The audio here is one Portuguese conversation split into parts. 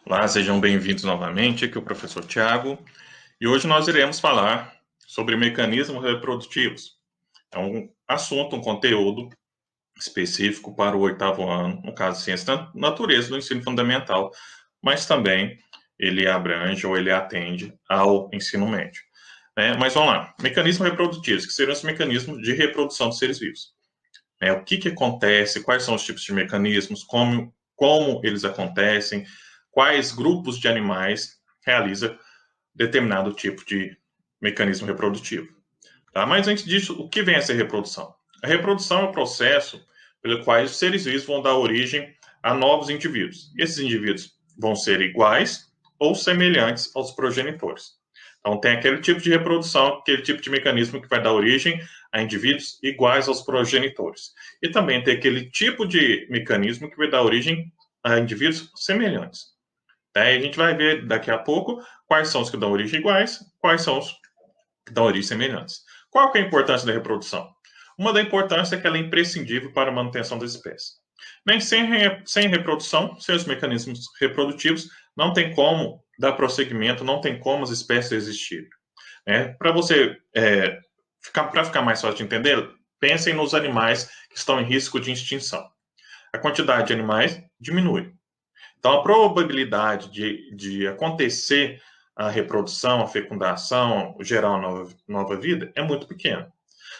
Olá, sejam bem-vindos novamente. Aqui é o professor Tiago e hoje nós iremos falar sobre mecanismos reprodutivos. É um assunto, um conteúdo específico para o oitavo ano, no caso, ciência da natureza do ensino fundamental, mas também ele abrange ou ele atende ao ensino médio. Mas vamos lá, mecanismos reprodutivos, que seriam os mecanismos de reprodução dos seres vivos. O que acontece, quais são os tipos de mecanismos, como eles acontecem, quais grupos de animais realiza determinado tipo de mecanismo reprodutivo. Tá? Mas antes disso, o que vem a ser reprodução? A reprodução é o processo pelo qual os seres vivos vão dar origem a novos indivíduos. E esses indivíduos vão ser iguais ou semelhantes aos progenitores. Então, tem aquele tipo de reprodução, aquele tipo de mecanismo que vai dar origem a indivíduos iguais aos progenitores. E também tem aquele tipo de mecanismo que vai dar origem a indivíduos semelhantes. Tá? E a gente vai ver daqui a pouco quais são os que dão origem iguais, quais são os que dão origem semelhantes. Qual que é a importância da reprodução? Uma da importância é que ela é imprescindível para a manutenção das espécies. Nem sem reprodução, sem os mecanismos reprodutivos, não tem como dar prosseguimento, não tem como as espécies existirem. Para ficar mais fácil de entender, pensem nos animais que estão em risco de extinção. A quantidade de animais diminui. Então, a probabilidade de acontecer a reprodução, a fecundação, gerar uma nova vida, é muito pequena.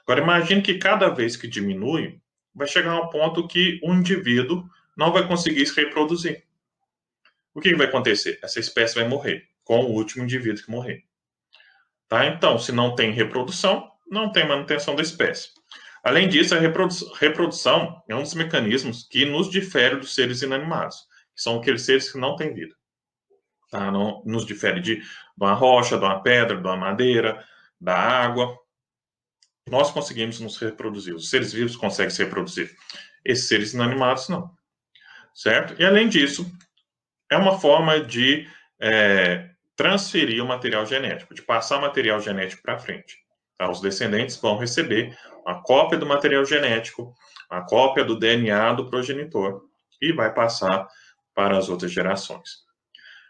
Agora, imagine que cada vez que diminui, vai chegar a um ponto que o indivíduo não vai conseguir se reproduzir. O que vai acontecer? Essa espécie vai morrer com o último indivíduo que morrer. Tá? Então, se não tem reprodução, não tem manutenção da espécie. Além disso, a reprodução é um dos mecanismos que nos difere dos seres inanimados, que são aqueles seres que não têm vida. Tá? Não, nos difere de uma rocha, de uma pedra, de uma madeira, da água. Nós conseguimos nos reproduzir. Os seres vivos conseguem se reproduzir. Esses seres inanimados, não. Certo? E, além disso, é uma forma de transferir o material genético, de passar material genético para frente. Tá? Os descendentes vão receber uma cópia do material genético, uma cópia do DNA do progenitor e vai passar para as outras gerações.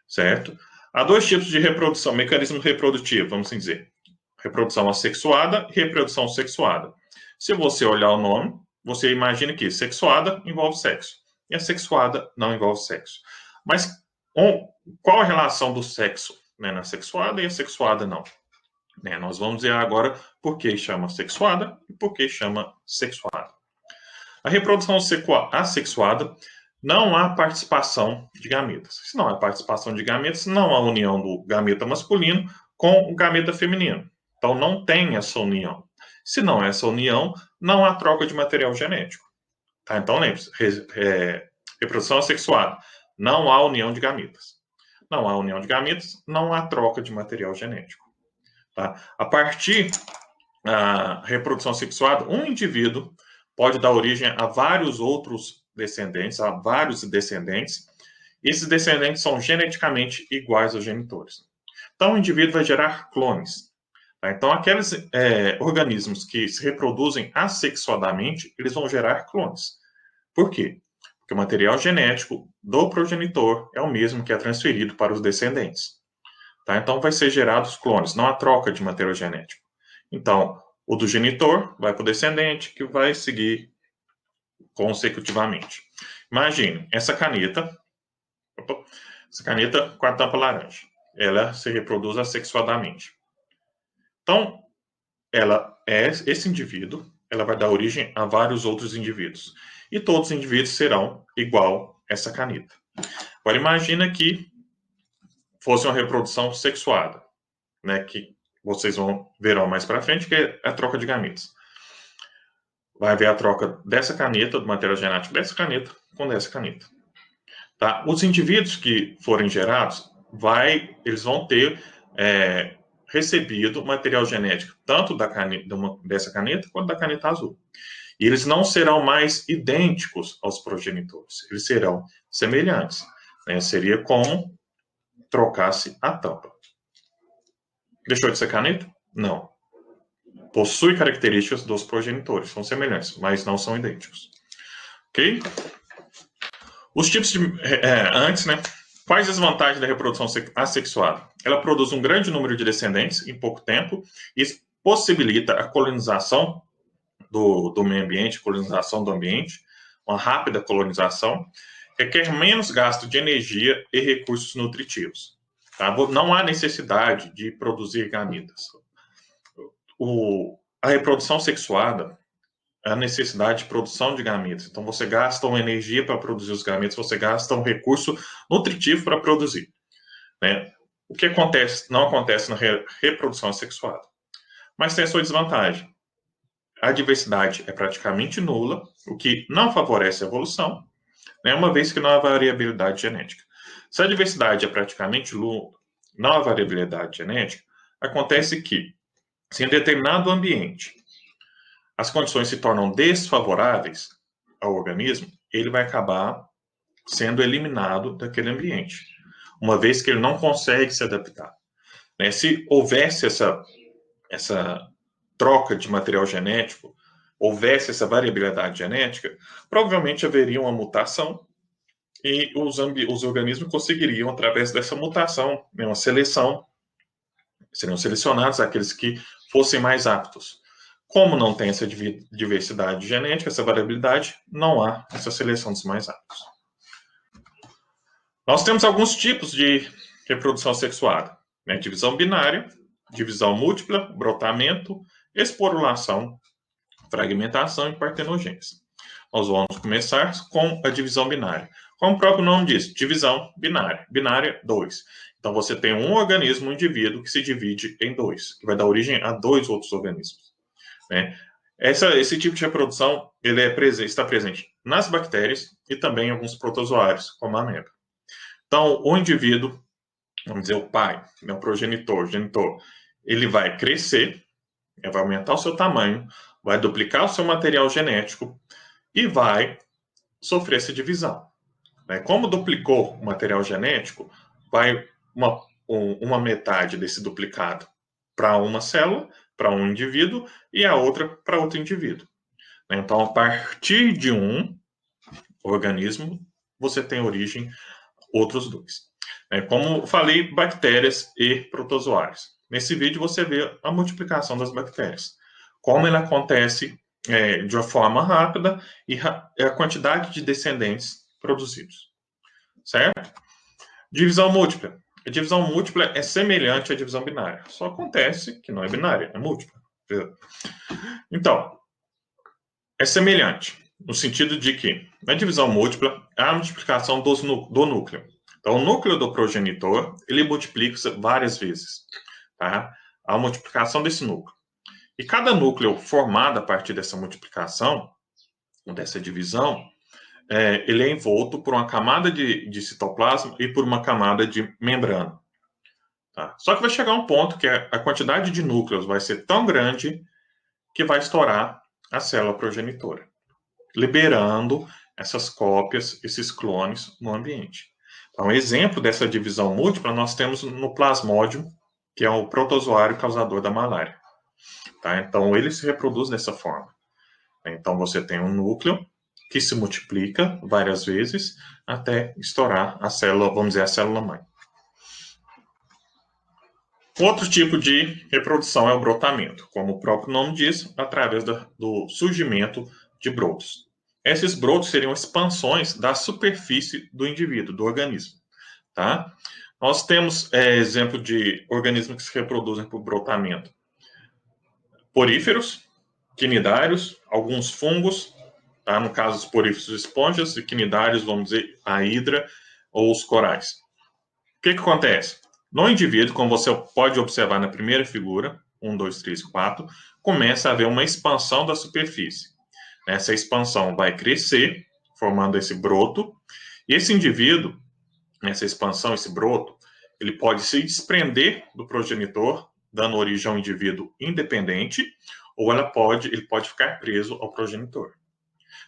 Certo? Há dois tipos de reprodução, mecanismo reprodutivo, vamos assim dizer. Reprodução assexuada e reprodução sexuada. Se você olhar o nome, você imagina que sexuada envolve sexo e assexuada não envolve sexo. Mas qual a relação do sexo na sexuada e a sexuada não? Nós vamos ver agora por que chama sexuada e por que chama sexuada. A reprodução assexuada não há participação de gametas. Se não há participação de gametas, não há união do gameta masculino com o gameta feminino. Então, não tem essa união. Se não há essa união, não há troca de material genético. Tá? Então, lembre-se, reprodução assexuada, não há união de gametas. Não há união de gametas, não há troca de material genético. Tá? A partir da reprodução assexuada, um indivíduo pode dar origem a vários outros descendentes, a vários descendentes. E esses descendentes são geneticamente iguais aos genitores. Então, o indivíduo vai gerar clones. Tá? Então, aqueles organismos que se reproduzem assexuadamente, eles vão gerar clones. Por quê? Porque o material genético do progenitor é o mesmo que é transferido para os descendentes. Tá? Então, vai ser gerados clones, não há troca de material genético. Então, o do genitor vai para o descendente, que vai seguir consecutivamente. Imagine, essa caneta com a tampa laranja, ela se reproduz assexuadamente. Então, esse indivíduo, ela vai dar origem a vários outros indivíduos. E todos os indivíduos serão igual essa caneta. Agora, imagina que fosse uma reprodução sexuada, que vocês verão mais para frente, que é a troca de gametas. Vai haver a troca dessa caneta, do material genético dessa caneta, com dessa caneta. Tá? Os indivíduos que forem gerados, eles vão ter recebido material genético tanto dessa caneta quanto da caneta azul. E eles não serão mais idênticos aos progenitores, eles serão semelhantes. Seria como trocasse a tampa. Deixou de ser caneta? Não. Possui características dos progenitores, são semelhantes, mas não são idênticos. Ok? Os tipos de... antes, Quais as vantagens da reprodução assexuada? Ela produz um grande número de descendentes em pouco tempo e possibilita a colonização do meio ambiente, colonização do ambiente, uma rápida colonização, requer menos gasto de energia e recursos nutritivos. Tá? Não há necessidade de produzir gametas. A reprodução sexuada é a necessidade de produção de gametas. Então, você gasta uma energia para produzir os gametas, você gasta um recurso nutritivo para produzir. Né? O que acontece, não acontece na reprodução assexuada. Mas tem a sua desvantagem. A diversidade é praticamente nula, o que não favorece a evolução, né, uma vez que não há variabilidade genética. Se a diversidade é praticamente nula, não há variabilidade genética, acontece que, se em determinado ambiente as condições se tornam desfavoráveis ao organismo, ele vai acabar sendo eliminado daquele ambiente, uma vez que ele não consegue se adaptar. Né? Se houvesse essa troca de material genético, houvesse essa variabilidade genética, provavelmente haveria uma mutação e os organismos conseguiriam, através dessa mutação, uma seleção, seriam selecionados aqueles que fossem mais aptos. Como não tem essa diversidade genética, essa variabilidade, não há essa seleção dos mais aptos. Nós temos alguns tipos de reprodução sexuada, né? Divisão binária, divisão múltipla, brotamento, esporulação, fragmentação e partenogênese. Nós vamos começar com a divisão binária. Como o próprio nome diz, divisão binária. Binária, 2. Então, você tem um organismo, um indivíduo, que se divide em dois, que vai dar origem a dois outros organismos. Né? Esse tipo de reprodução ele está presente nas bactérias e também em alguns protozoários, como a ameba. Então, o indivíduo, vamos dizer, o pai, né, o progenitor, o genitor, ele vai crescer, vai aumentar o seu tamanho, vai duplicar o seu material genético e vai sofrer essa divisão. Como duplicou o material genético, vai uma metade desse duplicado para uma célula, para um indivíduo, e a outra para outro indivíduo. Então, a partir de um organismo, você tem origem outros dois. Como falei, bactérias e protozoários. Nesse vídeo você vê a multiplicação das bactérias. Como ela acontece de uma forma rápida e a quantidade de descendentes produzidos. Certo? Divisão múltipla. A divisão múltipla é semelhante à divisão binária. Só acontece que não é binária, é múltipla. Então, é semelhante, no sentido de que, na divisão múltipla, há a multiplicação do núcleo. Então, o núcleo do progenitor, ele multiplica várias vezes. Tá? Há a multiplicação desse núcleo. E cada núcleo formado a partir dessa multiplicação, dessa divisão, ele é envolto por uma camada de citoplasma e por uma camada de membrana. Tá? Só que vai chegar um ponto que a quantidade de núcleos vai ser tão grande que vai estourar a célula progenitora, liberando essas cópias, esses clones no ambiente. Então, um exemplo dessa divisão múltipla nós temos no Plasmodium, que é o protozoário causador da malária. Tá? Então, ele se reproduz dessa forma. Então, você tem um núcleo que se multiplica várias vezes até estourar a célula, vamos dizer, a célula-mãe. Outro tipo de reprodução é o brotamento, como o próprio nome diz, através do surgimento de brotos. Esses brotos seriam expansões da superfície do indivíduo, do organismo. Tá? Nós temos exemplo de organismos que se reproduzem por brotamento. Poríferos, quinidários, alguns fungos, tá? No caso, os poríferos esponjas, e quinidários, vamos dizer, a hidra ou os corais. O que acontece? No indivíduo, como você pode observar na primeira figura, 1, 2, 3, 4, começa a haver uma expansão da superfície. Essa expansão vai crescer, formando esse broto, e esse indivíduo, essa expansão, esse broto, ele pode se desprender do progenitor, dando origem a um indivíduo independente, ou ele pode ficar preso ao progenitor.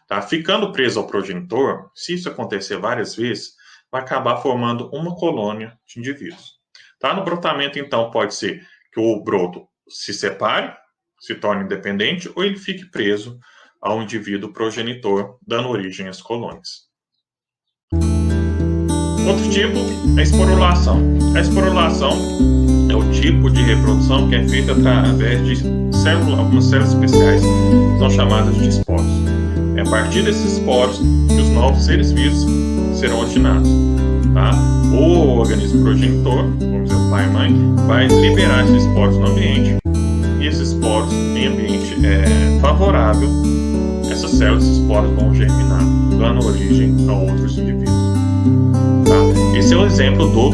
Tá? Ficando preso ao progenitor, se isso acontecer várias vezes, vai acabar formando uma colônia de indivíduos. Tá? No brotamento, então, pode ser que o broto se separe, se torne independente, ou ele fique preso ao indivíduo progenitor, dando origem às colônias. Outro tipo é a esporulação. A esporulação é o tipo de reprodução que é feita através de algumas células especiais, que são chamadas de esporos. É a partir desses esporos que os novos seres vivos serão originados. Tá? O organismo progenitor, vamos dizer o pai e mãe, vai liberar esses esporos no ambiente, e esses esporos em ambiente favorável, essas células, esses esporos vão germinar, dando origem a outros indivíduos. Tá? Esse é o exemplo do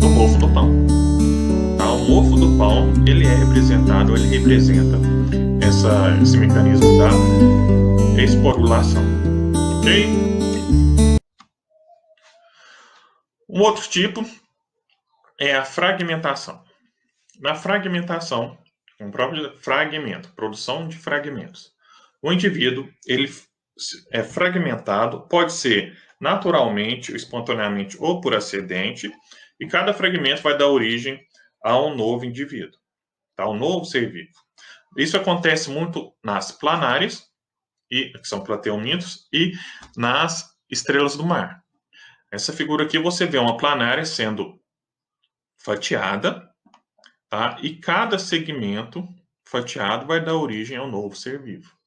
mofo do pão. Tá? O mofo do pão, ele representa esse mecanismo da esporulação. Ok? Um outro tipo é a fragmentação. Na fragmentação, um próprio fragmento, produção de fragmentos. O indivíduo, ele é fragmentado, pode ser naturalmente, espontaneamente ou por acidente, e cada fragmento vai dar origem a um novo indivíduo, tá? Um novo ser vivo. Isso acontece muito nas planárias, que são plateumintos, e nas estrelas do mar. Essa figura aqui você vê uma planária sendo fatiada, tá? E cada segmento fatiado vai dar origem a um novo ser vivo.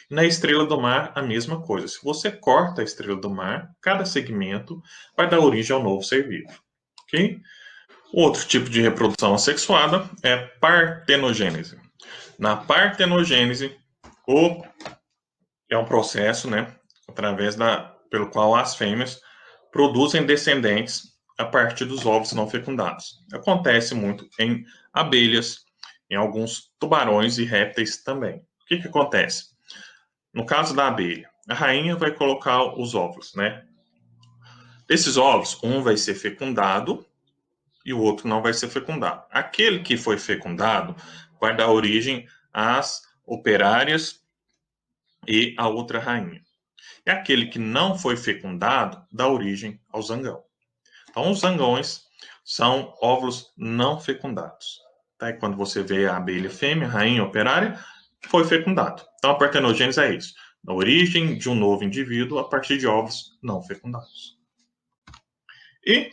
Na estrela do mar, a mesma coisa. Se você corta a estrela do mar, cada segmento vai dar origem a um novo ser vivo. Ok? Outro tipo de reprodução assexuada é partenogênese. Na partenogênese, é um processo, né, pelo qual as fêmeas produzem descendentes a partir dos ovos não fecundados. Acontece muito em abelhas, em alguns tubarões e répteis também. O que acontece? No caso da abelha, a rainha vai colocar os ovos, né? Desses ovos, um vai ser fecundado e o outro não vai ser fecundado. Aquele que foi fecundado vai dar origem às operárias e à outra rainha. E aquele que não foi fecundado dá origem ao zangão. Então, os zangões são óvulos não fecundados. Tá? E quando você vê a abelha fêmea, rainha operária, foi fecundado. Então, a partenogênese é isso. A origem de um novo indivíduo a partir de ovos não fecundados. E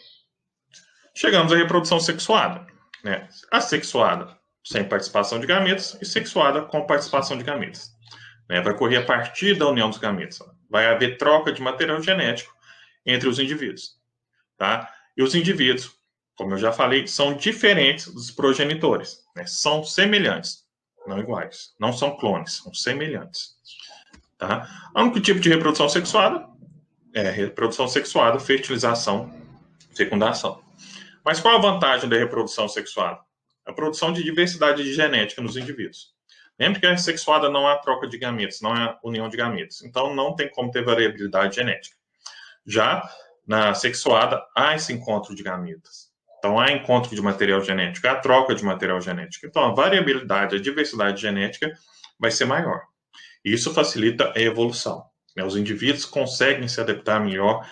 chegamos à reprodução sexuada. Né? Assexuada, sem participação de gametas, e sexuada com participação de gametas. Né? Vai ocorrer a partir da união dos gametas. Vai haver troca de material genético entre os indivíduos. Tá? E os indivíduos, como eu já falei, são diferentes dos progenitores. Né? São semelhantes, não iguais. Não são clones, são semelhantes. Tá? O único tipo de reprodução sexuada é reprodução sexuada, fertilização, fecundação. Mas qual a vantagem da reprodução sexuada? A produção de diversidade genética nos indivíduos. Lembre que a sexuada não há troca de gametas, não há união de gametas. Então, não tem como ter variabilidade genética. Já na sexuada, há esse encontro de gametas. Então, há encontro de material genético, há troca de material genético. Então, a variabilidade, a diversidade genética vai ser maior. Isso facilita a evolução. Os indivíduos conseguem se adaptar melhor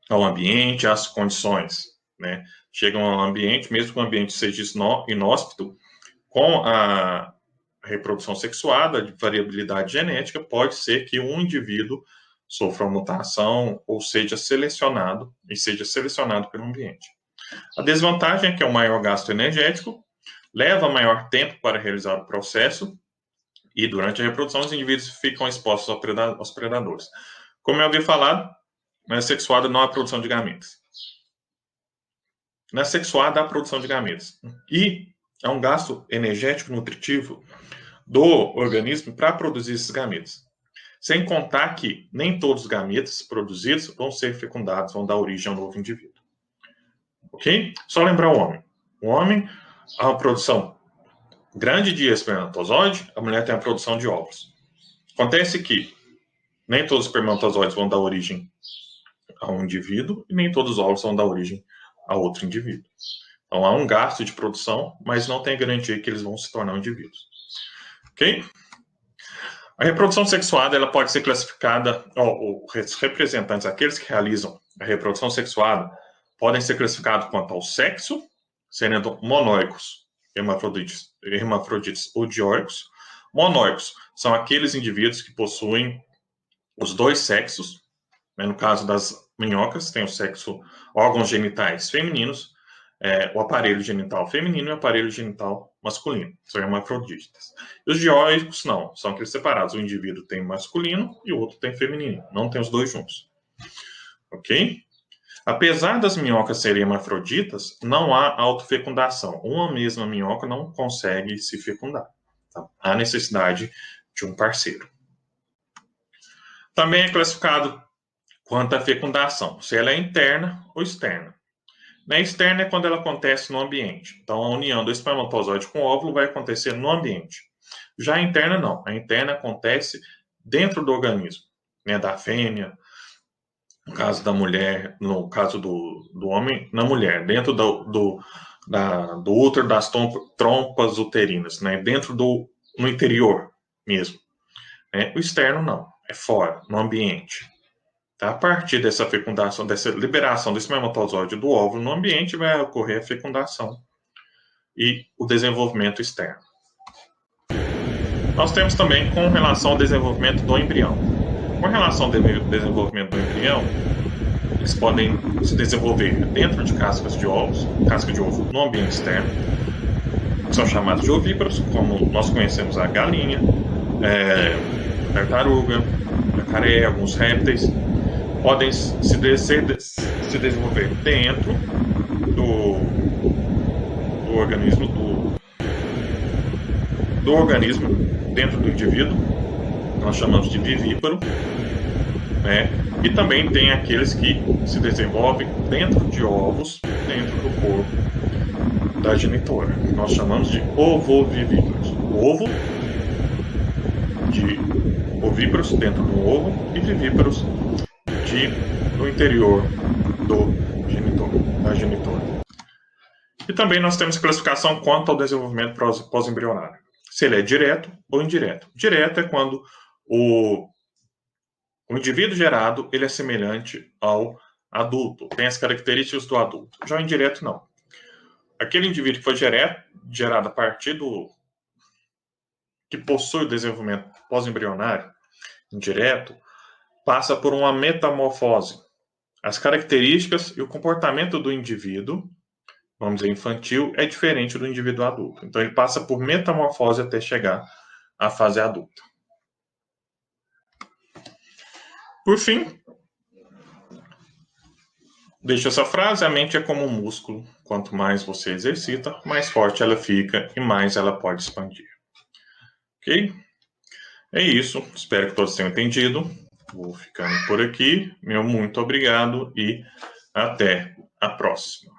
ao ambiente, às condições. Né? Chegam ao ambiente, mesmo que o ambiente seja inóspito, com a reprodução sexuada, de variabilidade genética, pode ser que um indivíduo sofra uma mutação ou seja selecionado pelo ambiente. A desvantagem é que é um maior gasto energético, leva maior tempo para realizar o processo e durante a reprodução os indivíduos ficam expostos aos predadores. Como eu havia falado, na sexuada não há produção de gametas. Na sexuada há produção de gametas. E é um gasto energético nutritivo do organismo para produzir esses gametas. Sem contar que nem todos os gametas produzidos vão ser fecundados, vão dar origem a um novo indivíduo. Ok? Só lembrar o homem. O homem, há uma produção grande de espermatozoide, a mulher tem a produção de óvulos. Acontece que nem todos os espermatozoides vão dar origem a um indivíduo e nem todos os óvulos vão dar origem a outro indivíduo. Então há um gasto de produção, mas não tem garantia que eles vão se tornar indivíduos. Ok? A reprodução sexuada ela pode ser classificada, os representantes, aqueles que realizam a reprodução sexuada, podem ser classificados quanto ao sexo, sendo monóicos, hermafroditas ou dióicos. Monóicos são aqueles indivíduos que possuem os dois sexos, né? No caso das minhocas, tem o sexo, órgãos genitais femininos, o aparelho genital feminino e o aparelho genital masculino, são hermafroditas. E os dioicos não, são aqueles separados. O indivíduo tem masculino e o outro tem feminino, não tem os dois juntos. Ok? Apesar das minhocas serem hermafroditas, não há autofecundação. Uma mesma minhoca não consegue se fecundar. Tá? Há necessidade de um parceiro. Também é classificado quanto à fecundação, se ela é interna ou externa. Na externa é quando ela acontece no ambiente. Então, a união do espermatozoide com o óvulo vai acontecer no ambiente. Já a interna, não. A interna acontece dentro do organismo, né, da fêmea, no caso da mulher, no caso do homem, na mulher, dentro do útero das trompas uterinas, né, no interior mesmo. Né? O externo, não. É fora, no ambiente. A partir dessa fecundação, dessa liberação do espermatozoide do óvulo no ambiente, vai ocorrer a fecundação e o desenvolvimento externo. Nós temos também com relação ao desenvolvimento do embrião. Com relação ao desenvolvimento do embrião, eles podem se desenvolver dentro de cascas de ovos, casca de ovo no ambiente externo, que são chamados de ovíparos, como nós conhecemos a galinha, tartaruga, jacaré, alguns répteis. Podem se desenvolver dentro do organismo, do organismo, dentro do indivíduo, que nós chamamos de vivíparo, né? E também tem aqueles que se desenvolvem dentro de ovos, dentro do corpo da genitora, que nós chamamos de ovovivíparos. Ovo de ovíparos dentro do ovo e vivíparos no interior da genitora. E também nós temos classificação quanto ao desenvolvimento pós-embrionário. Se ele é direto ou indireto. Direto é quando o indivíduo gerado ele é semelhante ao adulto, tem as características do adulto. Já o indireto, não. Aquele indivíduo que foi gerado a partir que possui o desenvolvimento pós-embrionário indireto, passa por uma metamorfose. As características e o comportamento do indivíduo, vamos dizer, infantil, é diferente do indivíduo adulto. Então, ele passa por metamorfose até chegar à fase adulta. Por fim, deixo essa frase: a mente é como um músculo. Quanto mais você exercita, mais forte ela fica e mais ela pode expandir. Ok? É isso. Espero que todos tenham entendido. Vou ficando por aqui. Meu muito obrigado e até a próxima.